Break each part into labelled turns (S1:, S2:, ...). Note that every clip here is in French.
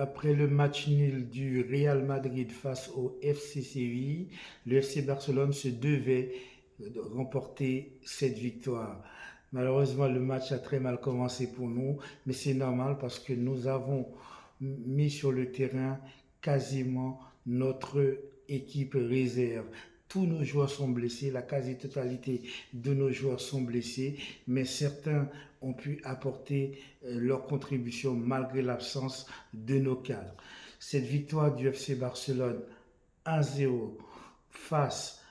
S1: après le match nul du Real Madrid face au FC Séville, le FC Barcelone se devait de remporter cette victoire. Malheureusement, le match a très mal commencé pour nous, mais c'est normal parce que nous avons mis sur le terrain quasiment notre équipe réserve. Tous nos joueurs sont blessés, la quasi-totalité de nos joueurs sont blessés, mais certains ont pu apporter leur contribution malgré l'absence de nos cadres. Cette victoire du FC Barcelone 1-0 face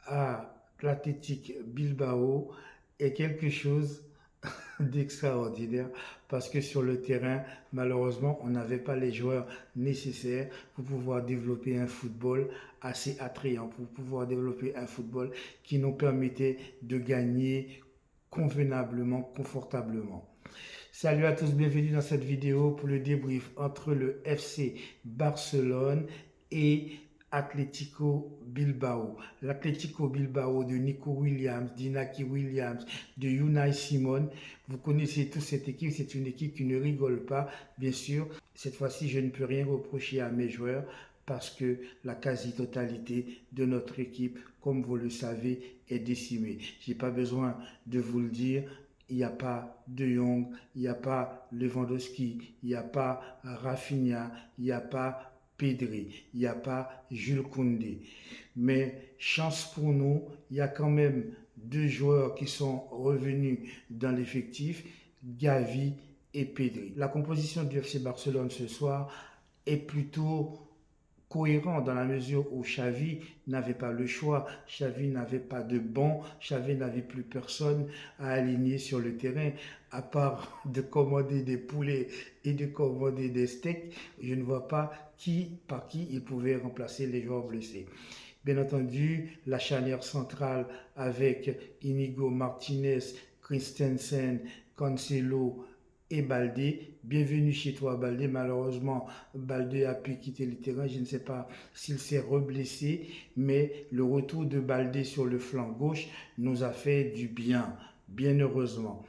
S1: à l'Athletic Bilbao est quelque chose d'extraordinaire parce que sur le terrain, malheureusement, on n'avait pas les joueurs nécessaires pour pouvoir développer un football assez attrayant, pour pouvoir développer un football qui nous permettait de gagner convenablement, confortablement. Salut à tous, bienvenue dans cette vidéo pour le débrief entre le FC Barcelone et Atlético Bilbao. L'Atlético Bilbao de Nico Williams, d'Inaki Williams, de Unai Simon. Vous connaissez tous cette équipe, c'est une équipe qui ne rigole pas. Bien sûr, cette fois-ci, je ne peux rien reprocher à mes joueurs parce que la quasi-totalité de notre équipe, comme vous le savez, est décimée. Je n'ai pas besoin de vous le dire. Il n'y a pas De Jong, il n'y a pas Lewandowski, il n'y a pas Rafinha, il n'y a pas Pedri, il n'y a pas Jules Koundé. Mais chance pour nous, il y a quand même deux joueurs qui sont revenus dans l'effectif, Gavi et Pedri. La composition du FC Barcelone ce soir est plutôt cohérent dans la mesure où Xavi n'avait pas le choix, Xavi n'avait pas de banc, Xavi n'avait plus personne à aligner sur le terrain, à part de commander des poulets et de commander des steaks, je ne vois pas par qui il pouvait remplacer les joueurs blessés. Bien entendu, la charnière centrale avec Inigo Martinez, Christensen, Cancelo et Baldé. Bienvenue chez toi, Baldé. Malheureusement, Baldé a pu quitter le terrain. Je ne sais pas s'il s'est reblessé, mais le retour de Baldé sur le flanc gauche nous a fait du bien, bien heureusement.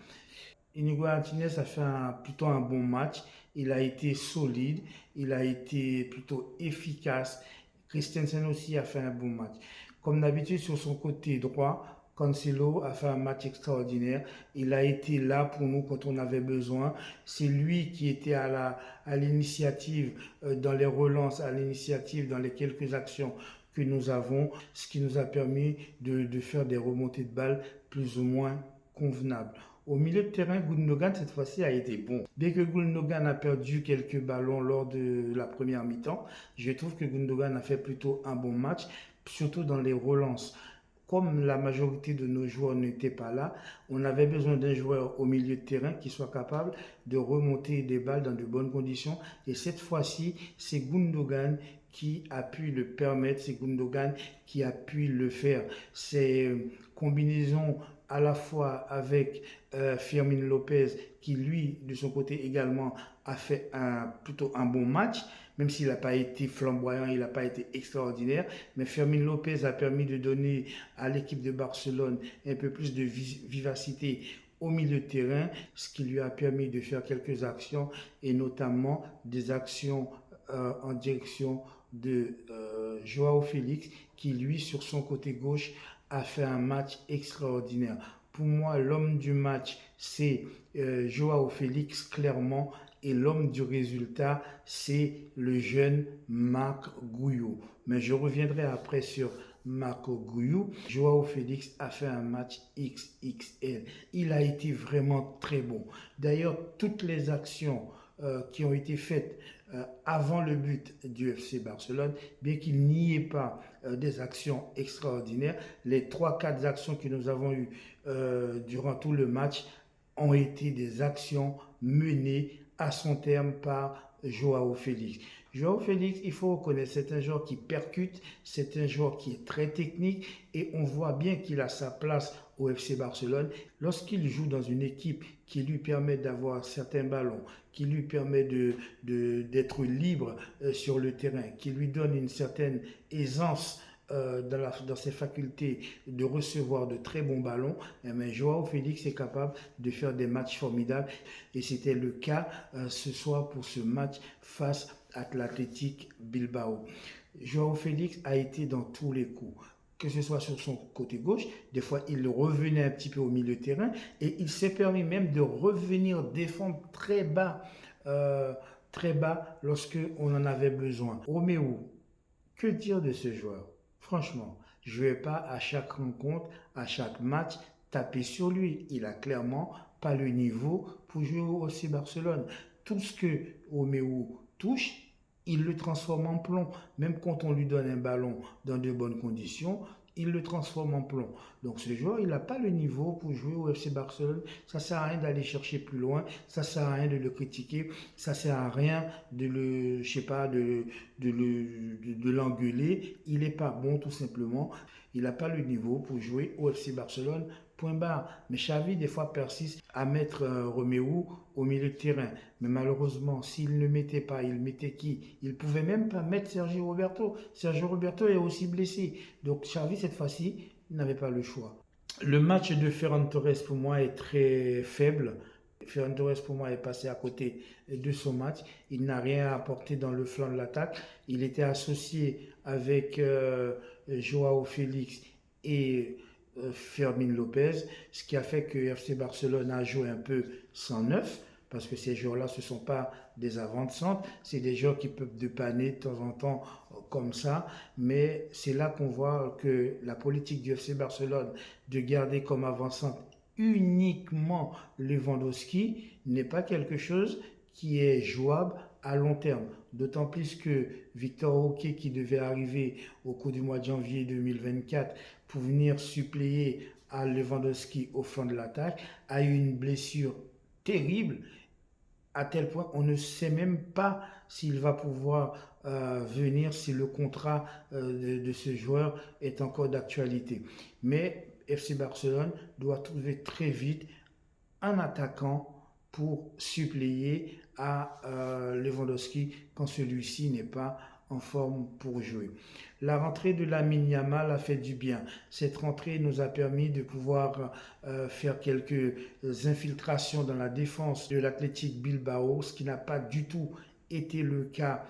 S1: Inigo Martinez a fait plutôt un bon match. Il a été solide, il a été plutôt efficace. Christensen aussi a fait un bon match. Comme d'habitude, sur son côté droit, Cancelo a fait un match extraordinaire. Il a été là pour nous quand on avait besoin. C'est lui qui était à l'initiative dans les relances, à l'initiative dans les quelques actions que nous avons, ce qui nous a permis de faire des remontées de balles plus ou moins convenables. Au milieu de terrain, Gundogan, cette fois-ci, a été bon. Bien que Gundogan a perdu quelques ballons lors de la première mi-temps, je trouve que Gundogan a fait plutôt un bon match, surtout dans les relances. Comme la majorité de nos joueurs n'étaient pas là, on avait besoin d'un joueur au milieu de terrain qui soit capable de remonter des balles dans de bonnes conditions. Et cette fois-ci, c'est Gundogan qui a pu le permettre, c'est Gundogan qui a pu le faire. Ces combinaisons à la fois avec Fermin Lopez qui lui de son côté également a fait plutôt un bon match, même s'il n'a pas été flamboyant, il n'a pas été extraordinaire, mais Fermin Lopez a permis de donner à l'équipe de Barcelone un peu plus de vivacité au milieu de terrain, ce qui lui a permis de faire quelques actions et notamment des actions en direction de Joao Félix qui lui sur son côté gauche a fait un match extraordinaire. Pour moi, l'homme du match, c'est Joao Félix, clairement, et l'homme du résultat, c'est le jeune Marc Gouillou. Mais je reviendrai après sur Marco Gouillou. Joao Félix a fait un match XXL. Il a été vraiment très bon. D'ailleurs, toutes les actions qui ont été faites avant le but du FC Barcelone, bien qu'il n'y ait pas des actions extraordinaires, les 3-4 actions que nous avons eues durant tout le match ont été des actions menées à son terme par Joao Félix. Joao Félix, il faut reconnaître, c'est un joueur qui percute, c'est un joueur qui est très technique et on voit bien qu'il a sa place au FC Barcelone. Lorsqu'il joue dans une équipe qui lui permet d'avoir certains ballons, qui lui permet d'être libre sur le terrain, qui lui donne une certaine aisance dans ses facultés de recevoir de très bons ballons, mais Joao Félix est capable de faire des matchs formidables et c'était le cas ce soir pour ce match face Athletic Bilbao. Joao Félix a été dans tous les coups, que ce soit sur son côté gauche, des fois il revenait un petit peu au milieu de terrain et il s'est permis même de revenir défendre euh, très bas lorsque on en avait besoin. Roméo, que dire de ce joueur? Franchement, je ne vais pas à chaque rencontre, à chaque match taper sur lui. Il a clairement pas le niveau pour jouer au FC Barcelone. Tout ce que Roméo touche, il le transforme en plomb. Même quand on lui donne un ballon dans de bonnes conditions, il le transforme en plomb. Donc ce joueur, il n'a pas le niveau pour jouer au FC Barcelone. Ça ne sert à rien d'aller chercher plus loin. Ça ne sert à rien de le critiquer. Ça ne sert à rien de le, je sais pas, de l'engueuler. Il n'est pas bon tout simplement. Il n'a pas le niveau pour jouer au FC Barcelone. Point barre. Mais Xavi, des fois, persiste à mettre Roméo au milieu de terrain. Mais malheureusement, s'il ne mettait pas, il mettait qui? Il ne pouvait même pas mettre Sergio Roberto. Sergio Roberto est aussi blessé. Donc Xavi, cette fois-ci, n'avait pas le choix. Le match de Ferran Torres, pour moi, est très faible. Ferran Torres, pour moi, est passé à côté de son match. Il n'a rien apporté dans le flanc de l'attaque. Il était associé avec Joao Félix et Fermin Lopez, ce qui a fait que FC Barcelone a joué un peu sans neuf, parce que ces joueurs-là, ce ne sont pas des avant-centres, c'est des joueurs qui peuvent dépanner de temps en temps comme ça, mais c'est là qu'on voit que la politique du FC Barcelone de garder comme avant-centre uniquement Lewandowski n'est pas quelque chose qui est jouable à long terme. D'autant plus que Victor Roque, qui devait arriver au cours du mois de janvier 2024 pour venir suppléer à Lewandowski au fond de l'attaque, a eu une blessure terrible, à tel point on ne sait même pas s'il va pouvoir venir, si le contrat de ce joueur est encore d'actualité. Mais FC Barcelone doit trouver très vite un attaquant pour suppléer à Lewandowski quand celui-ci n'est pas en forme pour jouer. La rentrée de Lamine Yamal a fait du bien. Cette rentrée nous a permis de pouvoir faire quelques infiltrations dans la défense de l'Athletic Bilbao, ce qui n'a pas du tout été le cas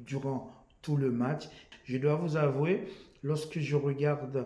S1: durant tout le match. Je dois vous avouer, lorsque je regarde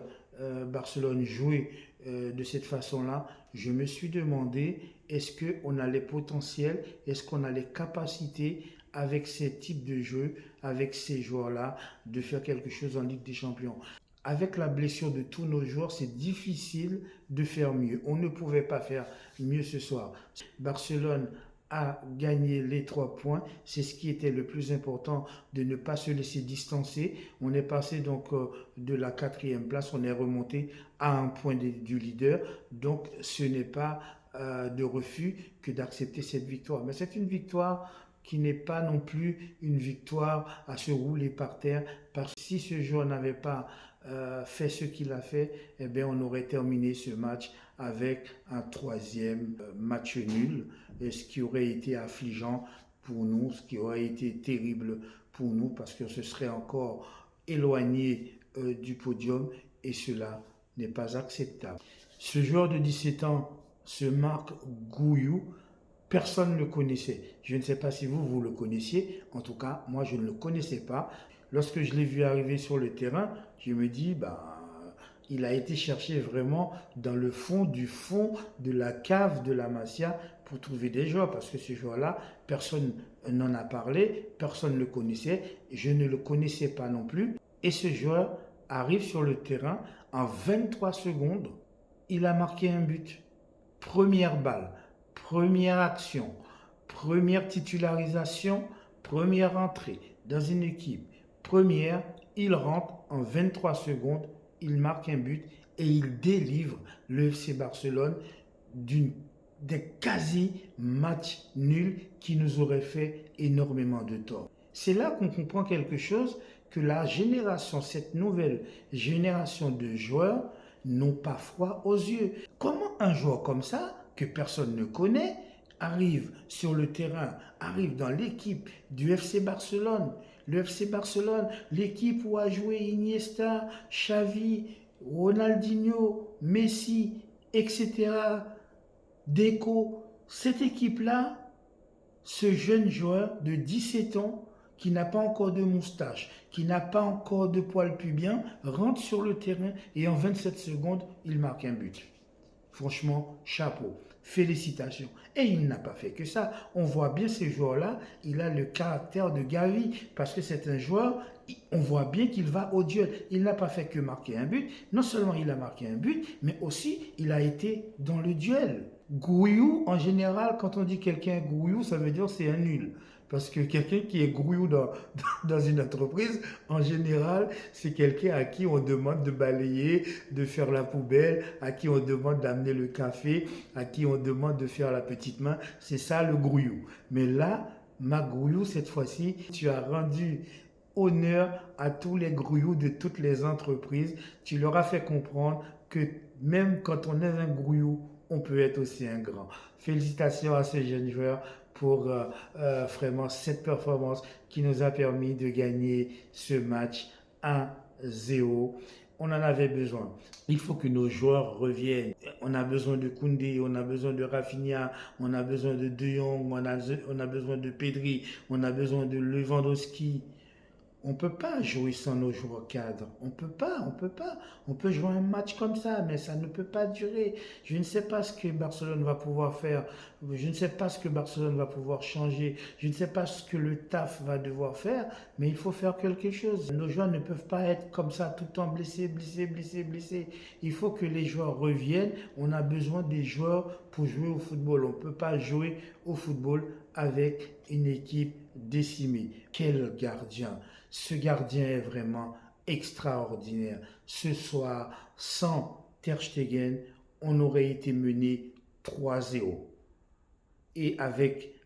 S1: Barcelone jouer de cette façon-là, je me suis demandé, est-ce qu'on a les potentiels, est-ce qu'on a les capacités avec ces types de jeux, avec ces joueurs-là, de faire quelque chose en Ligue des Champions. Avec la blessure de tous nos joueurs, c'est difficile de faire mieux. On ne pouvait pas faire mieux ce soir. Barcelone a gagné les 3 points. C'est ce qui était le plus important, de ne pas se laisser distancer. On est passé donc de la 4e place, on est remonté à un point du leader. Donc ce n'est pas de refus que d'accepter cette victoire. Mais c'est une victoire qui n'est pas non plus une victoire à se rouler par terre, parce que si ce joueur n'avait pas fait ce qu'il a fait, eh bien on aurait terminé ce match avec un 3e match nul, ce qui aurait été affligeant pour nous, ce qui aurait été terrible pour nous, parce que ce serait encore éloigné du podium, et cela n'est pas acceptable. Ce joueur de 17 ans, ce Marc Gouillou, personne ne le connaissait. Je ne sais pas si vous le connaissiez. En tout cas, moi, je ne le connaissais pas. Lorsque je l'ai vu arriver sur le terrain, je me dis, il a été cherché vraiment dans le fond du fond de la cave de la Masia pour trouver des joueurs. Parce que ce joueur-là, personne n'en a parlé, personne ne le connaissait. Je ne le connaissais pas non plus. Et ce joueur arrive sur le terrain en 23 secondes. Il a marqué un but. Première balle. Première action, première titularisation, première entrée dans une équipe. Première, il rentre en 23 secondes, il marque un but et il délivre le FC Barcelone des quasi-matchs nuls qui nous auraient fait énormément de tort. C'est là qu'on comprend quelque chose, que la génération, cette nouvelle génération de joueurs n'ont pas froid aux yeux. Comment un joueur comme ça, que personne ne connaît, arrive sur le terrain, arrive dans l'équipe du FC Barcelone. Le FC Barcelone, l'équipe où a joué Iniesta, Xavi, Ronaldinho, Messi, etc., Deco. Cette équipe-là ce jeune joueur de 17 ans qui n'a pas encore de moustache, qui n'a pas encore de poils pubiens, rentre sur le terrain et en 27 secondes, il marque un but. Franchement, chapeau, félicitations. Et il n'a pas fait que ça. On voit bien ce joueur-là, il a le caractère de Gavi, parce que c'est un joueur, on voit bien qu'il va au duel. Il n'a pas fait que marquer un but. Non seulement il a marqué un but, mais aussi il a été dans le duel. Grouillou, en général, quand on dit quelqu'un grouillou, ça veut dire c'est un nul. Parce que quelqu'un qui est grouillou dans une entreprise, en général, c'est quelqu'un à qui on demande de balayer, de faire la poubelle, à qui on demande d'amener le café, à qui on demande de faire la petite main. C'est ça le grouillou. Mais là, ma grouillou, cette fois-ci, tu as rendu honneur à tous les grouillous de toutes les entreprises. Tu leur as fait comprendre que même quand on est un grouillou, on peut être aussi un grand. Félicitations à ce jeune joueur pour vraiment cette performance qui nous a permis de gagner ce match 1-0. On en avait besoin. Il faut que nos joueurs reviennent. On a besoin de Koundé, on a besoin de Rafinha, on a besoin de De Jong, on a besoin de Pedri, on a besoin de Lewandowski. On ne peut pas jouer sans nos joueurs cadres. On ne peut pas, on ne peut pas. On peut jouer un match comme ça, mais ça ne peut pas durer. Je ne sais pas ce que Barcelone va pouvoir faire. Je ne sais pas ce que Barcelone va pouvoir changer. Je ne sais pas ce que le TAF va devoir faire, mais il faut faire quelque chose. Nos joueurs ne peuvent pas être comme ça tout le temps blessés, blessés, blessés, blessés. Il faut que les joueurs reviennent. On a besoin des joueurs pour jouer au football. On ne peut pas jouer au football avec une équipe décimée. Quel gardien! Ce gardien est vraiment extraordinaire. Ce soir, sans Ter Stegen, on aurait été mené 3-0. Et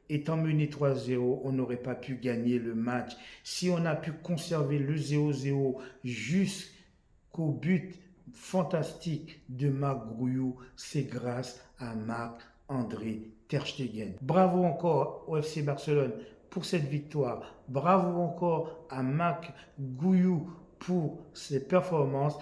S1: étant mené 3-0, on n'aurait pas pu gagner le match. Si on a pu conserver le 0-0 jusqu'au but fantastique de Marc Grouillou, c'est grâce à Marc-André Ter Stegen. Bravo encore au FC Barcelone pour cette victoire. Bravo encore à Marc Gouillou pour ses performances.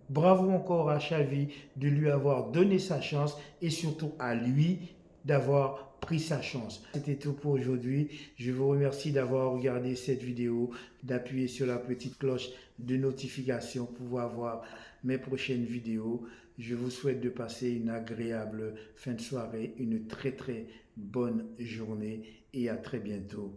S1: Bravo encore à Xavi de lui avoir donné sa chance et surtout à lui d'avoir pris sa chance. C'était tout pour aujourd'hui. Je vous remercie d'avoir regardé cette vidéo, d'appuyer sur la petite cloche de notification pour voir mes prochaines vidéos. Je vous souhaite de passer une agréable fin de soirée, une très bonne journée et à très bientôt.